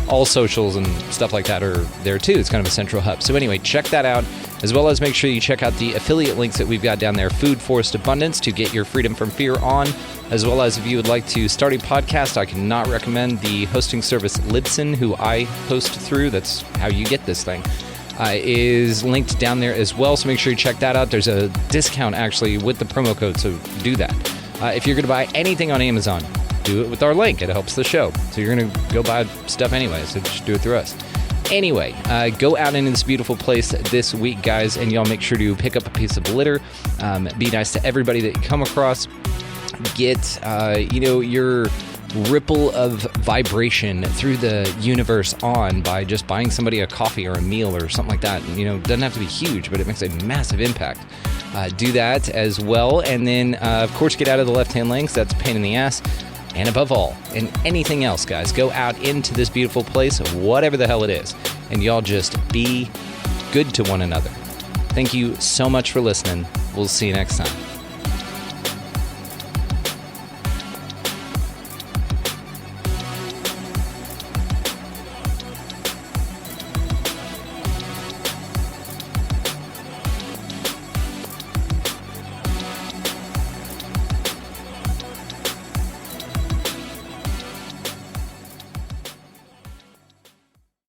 All socials and stuff like that are there, too. It's kind of a central hub. So anyway, check that out, as well as make sure you check out the affiliate links that we've got down there. Food Forest Abundance to get your freedom from fear on, as well as if you would like to start a podcast, I cannot recommend the hosting service Libsyn, who I host through. That's how you get this thing. Is linked down there as well, so make sure you check that out. There's a discount actually with the promo code, so do that. If you're going to buy anything on Amazon, do it with our link. It helps the show. So you're going to go buy stuff anyway, so just do it through us. Anyway, go out into this beautiful place this week, guys, and y'all make sure to pick up a piece of litter. Be nice to everybody that you come across. Get, your ripple of vibration through the universe on by just buying somebody a coffee or a meal or something like that. It doesn't have to be huge, but it makes a massive impact. Do that as well. And then, of course, get out of the left-hand lanes. That's a pain in the ass. And above all, and anything else, guys, go out into this beautiful place, whatever the hell it is, and y'all just be good to one another. Thank you so much for listening. We'll see you next time.